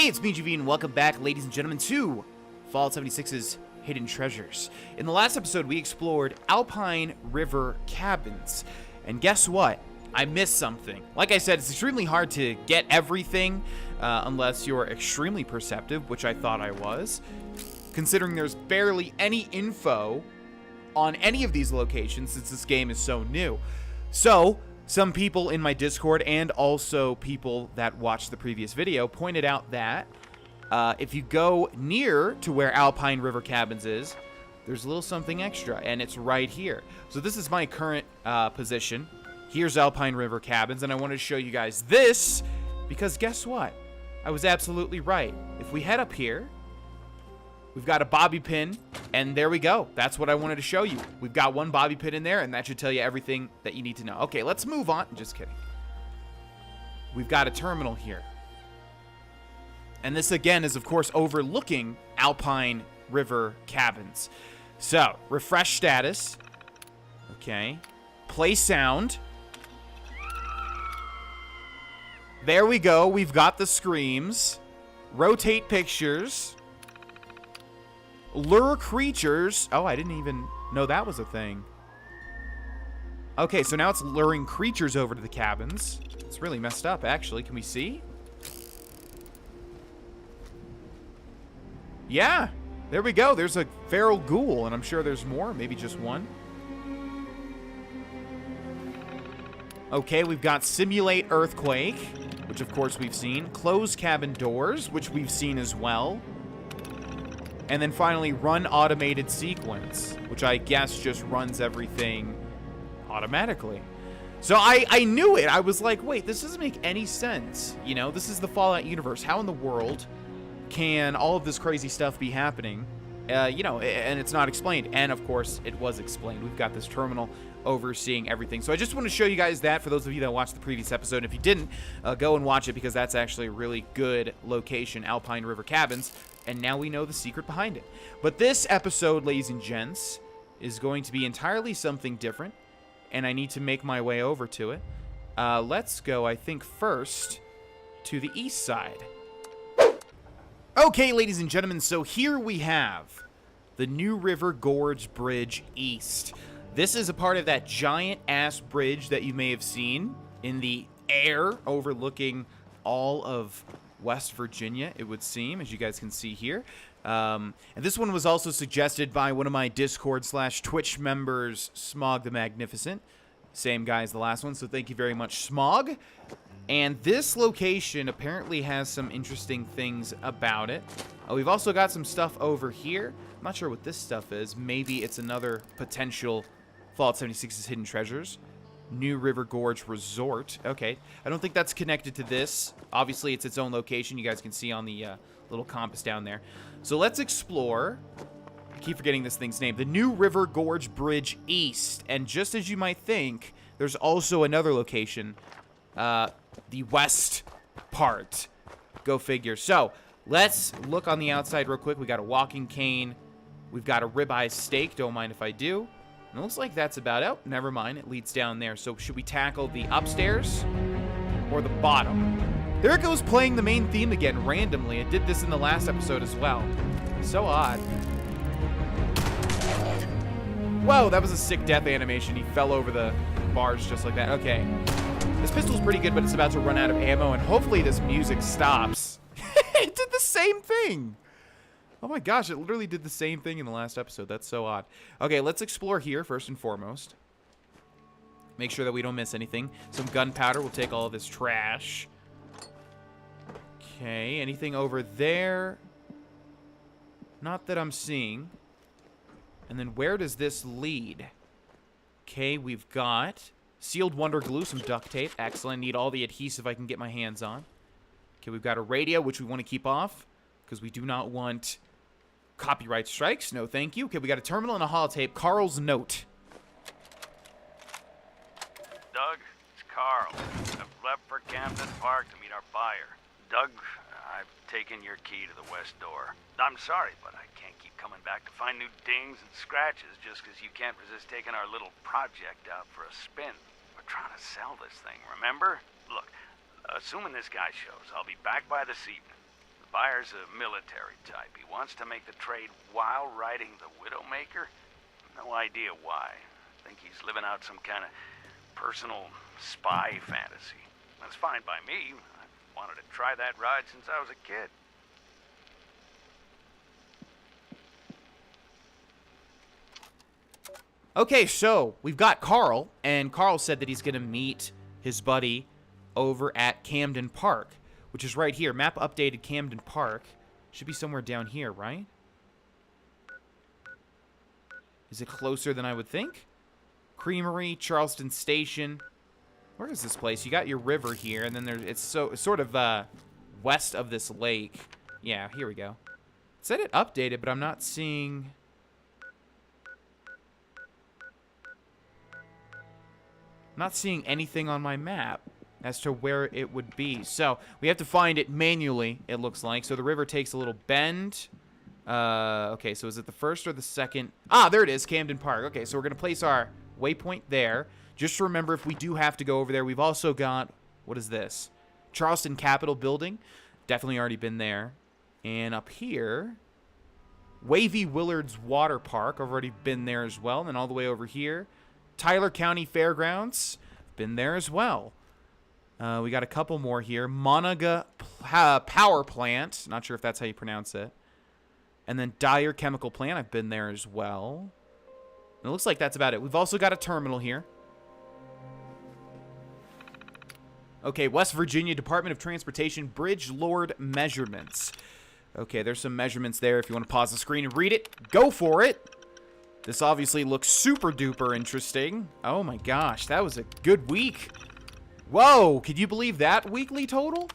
Hey, it's me, GV, and welcome back, ladies and gentlemen, to Fallout 76's Hidden Treasures. In the last episode, we explored Alpine River Cabins, and guess what? I missed something. Like I said, it's extremely hard to get everything unless you're extremely perceptive, which I thought I was, considering there's barely any info on any of these locations since this game is so new. So, some people in my Discord and also people that watched the previous video pointed out that if you go near to where Alpine River Cabins is, there's a little something extra, and it's right here. So this is my current position. Here's Alpine River Cabins, and I wanted to show you guys this because guess what? I was absolutely right. If we head up here, we've got a bobby pin, and there we go. That's what I wanted to show you. We've got one bobby pin in there, and that should tell you everything that you need to know. Okay, let's move on. Just kidding. We've got a terminal here. And this, again, is, of course, overlooking Alpine River Cabins. So, refresh status. Okay. Play sound. There we go. We've got the screams. Rotate pictures. Lure creatures. Oh, I didn't even know that was a thing. Okay, so now it's luring creatures over to the cabins. It's really messed up, actually. Can we see? Yeah, there we go. There's a feral ghoul, and I'm sure there's more. Maybe just one. Okay, we've got simulate earthquake, which of course we've seen. Close cabin doors, which we've seen as well. And then finally, run automated sequence, which I guess just runs everything automatically. So I knew it. I was like, wait, this doesn't make any sense. You know, this is the Fallout universe. How in the world can all of this crazy stuff be happening? You know, and it's not explained. And of course, it was explained. We've got this terminal overseeing everything. So I just want to show you guys that for those of you that watched the previous episode. If you didn't, go and watch it because that's actually a really good location, Alpine River Cabins. And now we know the secret behind it. But this episode, ladies and gents, is going to be entirely something different. And I need to make my way over to it. Let's go, I think, first to the east side. Okay, ladies and gentlemen, so here we have the New River Gorge Bridge East. This is a part of that giant-ass bridge that you may have seen in the air overlooking all of West Virginia, it would seem, as you guys can see here. And this one was also suggested by one of my Discord/Twitch members, Smog the Magnificent. Same guy as the last one, so thank you very much, Smog. And this location apparently has some interesting things about it. We've also got some stuff over here. I'm not sure what this stuff is. Maybe it's another potential Fallout 76's Hidden Treasures. New River Gorge Resort. Okay. I don't think that's connected to this. Obviously, it's its own location. You guys can see on the little compass down there. So let's explore. I keep forgetting this thing's name. The New River Gorge Bridge East. And just as you might think, there's also another location. The west part. Go figure. So, let's look on the outside real quick. We got a walking cane. We've got a ribeye steak. Don't mind if I do. And it looks like that's about it. Oh, never mind. It leads down there. So, should we tackle the upstairs or the bottom? There it goes, playing the main theme again randomly. It did this in the last episode as well. So odd. Whoa, that was a sick death animation. He fell over the bars just like that. Okay. This pistol's pretty good, but it's about to run out of ammo, and hopefully this music stops. It did the same thing. Oh my gosh, it literally did the same thing in the last episode. That's so odd. Okay, let's explore here first and foremost. Make sure that we don't miss anything. Some gunpowder. We'll take all of this trash. Okay, anything over there? Not that I'm seeing. And then where does this lead? Okay, we've got sealed wonder glue, some duct tape. Excellent. Need all the adhesive I can get my hands on. Okay, we've got a radio, which we want to keep off because we do not want copyright strikes. No, thank you. Okay, we got a terminal and a holotape. Carl's note. Doug, it's Carl. I've left for Camden Park to meet our buyer. Doug, I've taken your key to the west door. I'm sorry, but I can't keep coming back to find new dings and scratches just because you can't resist taking our little project out for a spin. We're trying to sell this thing, remember? Look, assuming this guy shows, I'll be back by this evening. The Buyer's a military type. He wants to make the trade while riding the Widowmaker. No idea why. I think he's living out some kind of personal spy fantasy. That's fine by me. I wanted to try that ride since I was a kid. Okay, so we've got Carl, and Carl said that he's going to meet his buddy over at Camden Park, which is right here. Map updated Camden Park. Should be somewhere down here, right? Is it closer than I would think? Creamery, Charleston Station. Where is this place? You got your river here, and then it's sort of west of this lake. Yeah, here we go. It said it updated, but I'm not seeing... not seeing anything on my map as to where it would be. So we have to find it manually, it looks like. So the river takes a little bend. Okay, so is it the first or the second? Ah, there it is, Camden Park. Okay, so we're going to place our waypoint there. Just remember, if we do have to go over there, we've also got, what is this? Charleston Capitol Building. Definitely already been there. And up here, Wavy Willard's Water Park. I've already been there as well. And then all the way over here, Tyler County Fairgrounds, been there as well. We got a couple more here. Monaga Power Plant, not sure if that's how you pronounce it. And then Dyer Chemical Plant, I've been there as well. And it looks like that's about it. We've also got a terminal here. Okay, West Virginia Department of Transportation Bridge Lord Measurements. Okay, there's some measurements there. If you want to pause the screen and read it, go for it. This obviously looks super duper interesting. Oh my gosh, that was a good week. Whoa, could you believe that weekly total?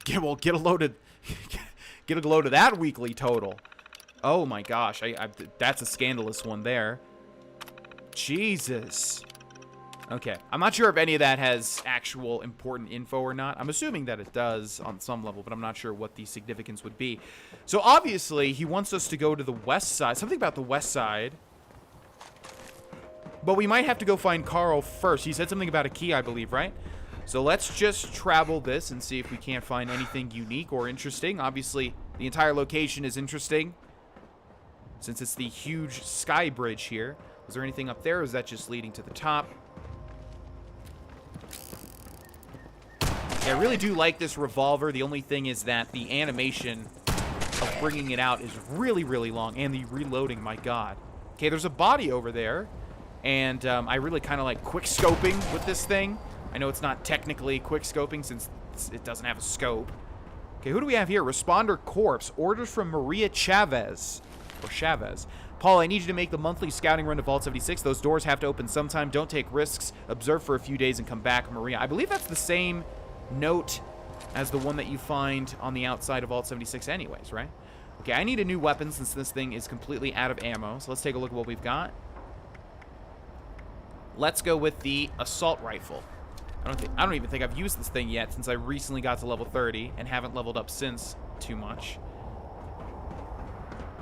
Get a load of that weekly total. Oh my gosh, that's a scandalous one there. Jesus. Okay, I'm not sure if any of that has actual important info or not. I'm assuming that it does on some level, but I'm not sure what the significance would be. So obviously, he wants us to go to the west side. Something about the west side. But we might have to go find Carl first. He said something about a key, I believe, right? So let's just travel this and see if we can't find anything unique or interesting. Obviously, the entire location is interesting, since it's the huge sky bridge here. Was there anything up there, or is that just leading to the top? Yeah, I really do like this revolver. The only thing is that the animation of bringing it out is really, really long. And the reloading, my god. Okay, there's a body over there. And I really kind of like quick scoping with this thing. I know it's not technically quick scoping since it doesn't have a scope. Okay, who do we have here? Responder Corpse. Orders from Maria Chavez. Or Chavez. Paul, I need you to make the monthly scouting run to Vault 76. Those doors have to open sometime. Don't take risks. Observe for a few days and come back, Maria. I believe that's the same note as the one that you find on the outside of Vault 76 anyways, right? Okay, I need a new weapon since this thing is completely out of ammo. So let's take a look at what we've got. Let's go with the assault rifle. I don't even think I've used this thing yet since I recently got to level 30 and haven't leveled up since too much.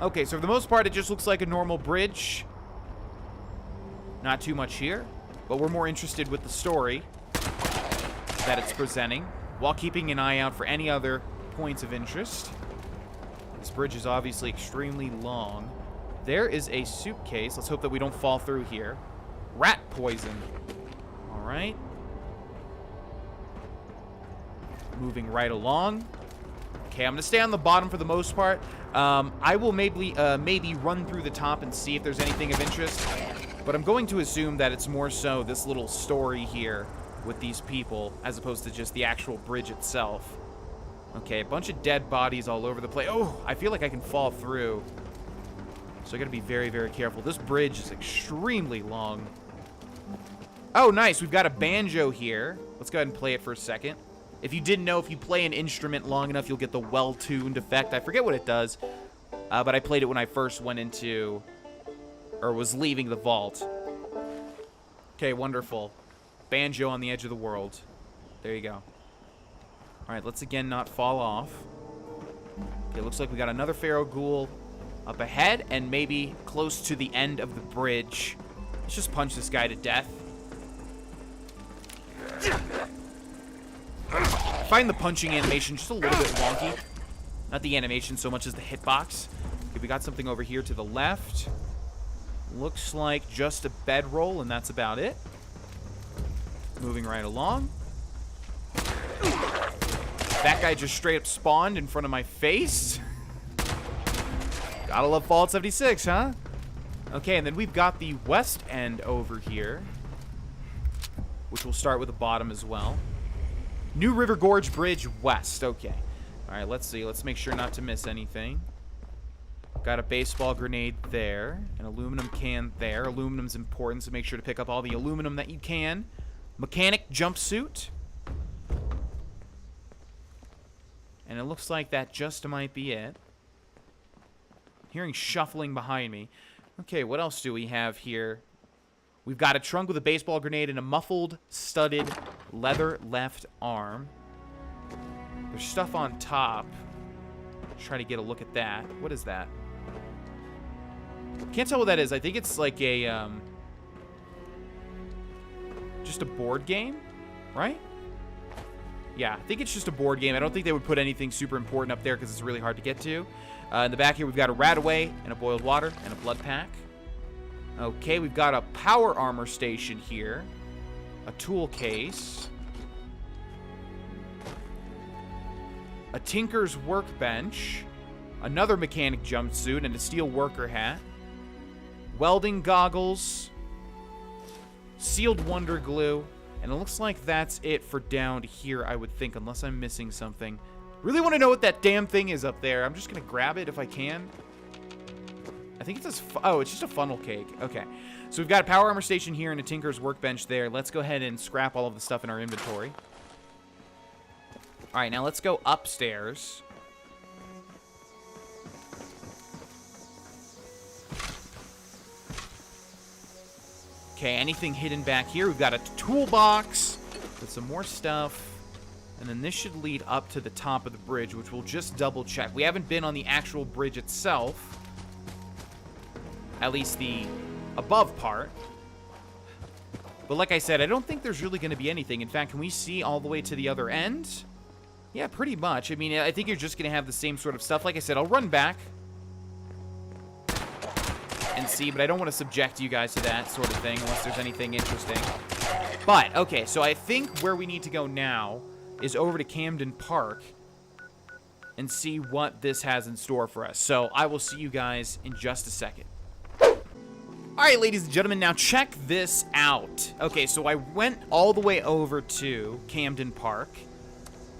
Okay, so for the most part, it just looks like a normal bridge. Not too much here, but we're more interested with the story that it's presenting, while keeping an eye out for any other points of interest. This bridge is obviously extremely long. There is a suitcase. Let's hope that we don't fall through here. Rat poison. All right. Moving right along. Okay, I'm going to stay on the bottom for the most part. I will maybe run through the top and see if there's anything of interest. But I'm going to assume that it's more so this little story here with these people as opposed to just the actual bridge itself. Okay, a bunch of dead bodies all over the place. Oh, I feel like I can fall through. So I got to be very, very careful. This bridge is extremely long. Oh, nice. We've got a banjo here. Let's go ahead and play it for a second. If you didn't know, if you play an instrument long enough, you'll get the well-tuned effect. I forget what it does, but I played it when I first went into, or was leaving the vault. Okay, wonderful. Banjo on the edge of the world. There you go. All right, let's again not fall off. Okay, looks like we got another Pharaoh Ghoul up ahead and maybe close to the end of the bridge. Let's just punch this guy to death. I find the punching animation just a little bit wonky. Not the animation so much as the hitbox. Okay, we got something over here to the left. Looks like just a bedroll, and that's about it. Moving right along. That guy just straight up spawned in front of my face. Gotta love Fallout 76, huh? Okay, and then we've got the west end over here, which will start with the bottom as well. New River Gorge Bridge West. Okay. All right, let's see. Let's make sure not to miss anything. Got a baseball grenade there. An aluminum can there. Aluminum's important, so make sure to pick up all the aluminum that you can. Mechanic jumpsuit. And it looks like that just might be it. Hearing shuffling behind me. Okay, what else do we have here? We've got a trunk with a baseball grenade and a muffled, studded, leather left arm. There's stuff on top. Let's try to get a look at that. What is that? Can't tell what that is. I think it's like a, just a board game, right? Yeah, I think it's just a board game. I don't think they would put anything super important up there because it's really hard to get to. In the back here, we've got a Radaway and a boiled water and a blood pack. Okay, we've got a power armor station here. A tool case. A tinker's workbench. Another mechanic jumpsuit and a steel worker hat. Welding goggles. Sealed wonder glue. And it looks like that's it for down here, I would think, unless I'm missing something. Really want to know what that damn thing is up there. I'm just going to grab it if I can. I think it says... Oh, it's just a funnel cake. Okay. So we've got a power armor station here and a tinker's workbench there. Let's go ahead and scrap all of the stuff in our inventory. All right, now let's go upstairs. Okay, anything hidden back here? We've got a toolbox with some more stuff. And then this should lead up to the top of the bridge, which we'll just double check. We haven't been on the actual bridge itself. At least the above part. But like I said, I don't think there's really going to be anything. In fact, can we see all the way to the other end? Yeah, pretty much. I mean, I think you're just going to have the same sort of stuff. Like I said, I'll run back and see, but I don't want to subject you guys to that sort of thing unless there's anything interesting. But, okay, so I think where we need to go now is over to Camden Park and see what this has in store for us. So I will see you guys in just a second. All right, ladies and gentlemen, now check this out. Okay, so I went all the way over to Camden Park,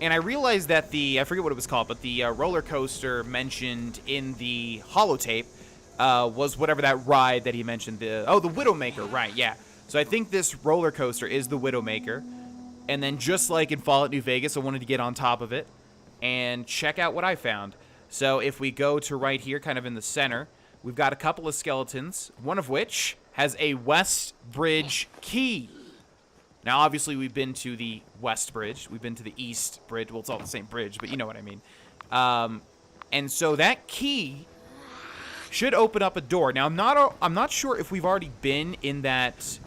and I realized that I forget what it was called, but the roller coaster mentioned in the holotape was whatever that ride that he mentioned. The Widowmaker, right, yeah. So I think this roller coaster is the Widowmaker. And then just like in Fallout New Vegas, I wanted to get on top of it and check out what I found. So if we go to right here, kind of in the center, we've got a couple of skeletons, one of which has a Westbridge Key. Now, obviously, we've been to the West Bridge. We've been to the East Bridge. Well, it's all the same bridge, but you know what I mean. And so that key should open up a door. Now, I'm not sure if we've already been in that...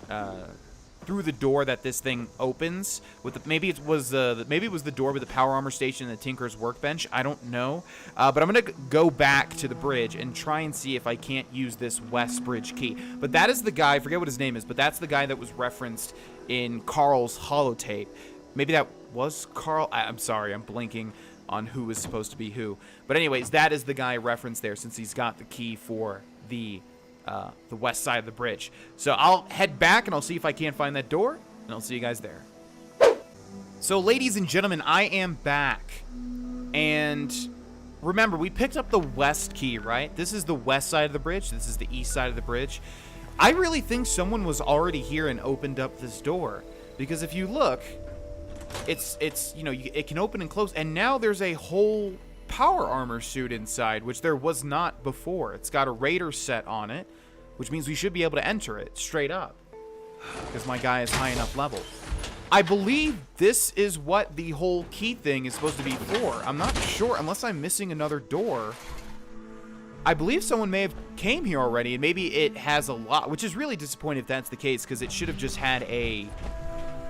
through the door that this thing opens with maybe it was the door with the power armor station and the tinker's workbench. I don't know, but I'm gonna go back to the bridge and try and see if I can't use this Westbridge Key. But that is the guy, I forget what his name is, but that's the guy that was referenced in Carl's holotape. Maybe that was Carl. I'm sorry, I'm blinking on who is supposed to be who. But anyways, that is the guy referenced there since he's got the key for the west side of the bridge. So I'll head back and I'll see if I can't find that door, and I'll see you guys there. So ladies and gentlemen, I am back. And remember, we picked up the west key, right? This is the west side of the bridge. This is the east side of the bridge. I really think someone was already here and opened up this door. Because if you look, it's you know, it can open and close. And now there's a whole power armor suit inside, which there was not before. It's got a raider set on it, which means we should be able to enter it straight up because my guy is high enough level. I believe this is what the whole key thing is supposed to be for. I'm not sure unless I'm missing another door. I believe someone may have came here already, and maybe it has a lot, which is really disappointing if that's the case, because it should have just had a...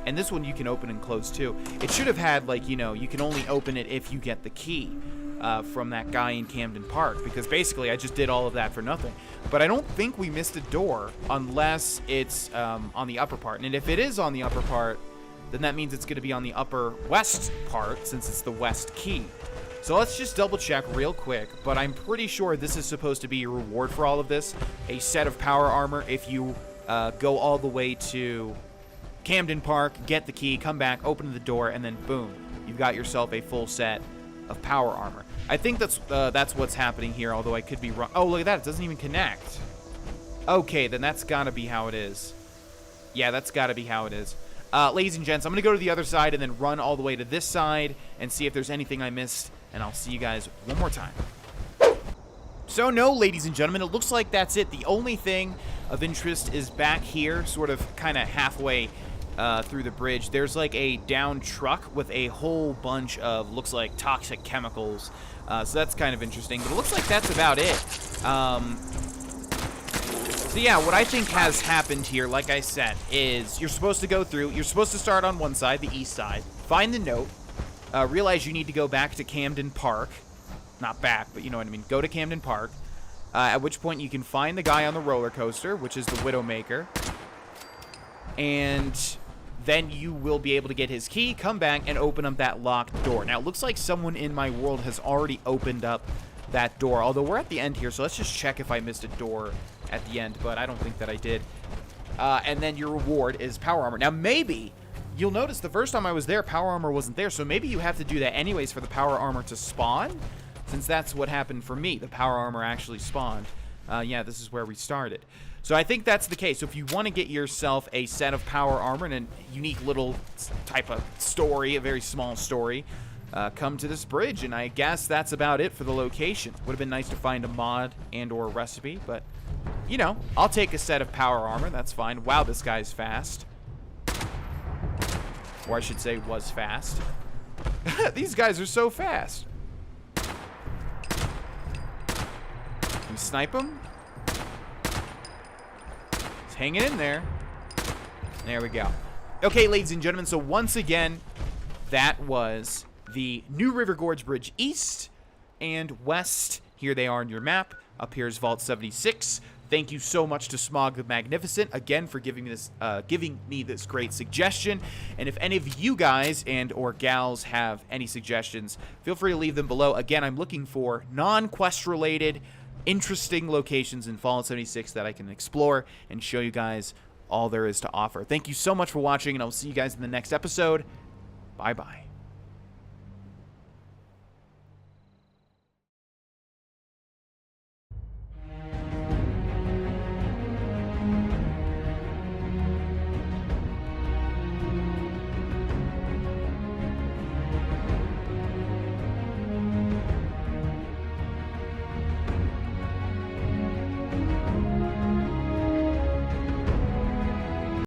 And this one you can open and close too. It should have had, like, you know, you can only open it if you get the key. from that guy in Camden Park, because basically I just did all of that for nothing. But I don't think we missed a door unless it's on the upper part. And if it is on the upper part, then that means it's going to be on the upper west part, since it's the West Key. So let's just double check real quick, but I'm pretty sure this is supposed to be a reward for all of this. A set of power armor if you go all the way to Camden Park, get the key, come back, open the door, and then boom, you've got yourself a full set of power armor. I think that's what's happening here, although I could be wrong. Oh, look at that, it doesn't even connect. Okay, then that's gotta be how it is. Yeah, that's gotta be how it is. Ladies and gents, I'm gonna go to the other side and then run all the way to this side and see if there's anything I missed, and I'll see you guys one more time. So no, ladies and gentlemen, it looks like that's it. The only thing of interest is back here, sort of kind of halfway through the bridge. There's like a downed truck with a whole bunch of, looks like, toxic chemicals. So that's kind of interesting, but it looks like that's about it. So yeah, what I think has happened here, like I said, is you're supposed to go through, you're supposed to start on one side, the east side, find the note, realize you need to go back to Camden Park. Not back, but you know what I mean. Go to Camden Park, at which point you can find the guy on the roller coaster, which is the Widowmaker, and then you will be able to get his key, come back, and open up that locked door. Now, it looks like someone in my world has already opened up that door, although we're at the end here, so let's just check if I missed a door at the end, but I don't think that I did. And then your reward is power armor. Now, maybe you'll notice the first time I was there, power armor wasn't there, so maybe you have to do that anyways for the power armor to spawn, since that's what happened for me. The power armor actually spawned. Yeah, this is where we started. So I think that's the case. So if you want to get yourself a set of power armor and a unique little type of story, a very small story, come to this bridge, and I guess that's about it for the location. Would have been nice to find a mod and or a recipe, but, you know, I'll take a set of power armor. That's fine. Wow, this guy's fast. Or I should say was fast. These guys are so fast. Can we snipe him? He's hanging in there. There we go. Okay, ladies and gentlemen, so once again, that was the New River Gorge Bridge East and West. Here they are on your map. Up here is Vault 76. Thank you so much to Smog the Magnificent, again, for giving me this great suggestion. And if any of you guys and or gals have any suggestions, feel free to leave them below. Again, I'm looking for non-quest related, interesting locations in Fallout 76 that I can explore and show you guys all there is to offer. Thank you so much for watching, and I'll see you guys in the next episode. Bye-bye.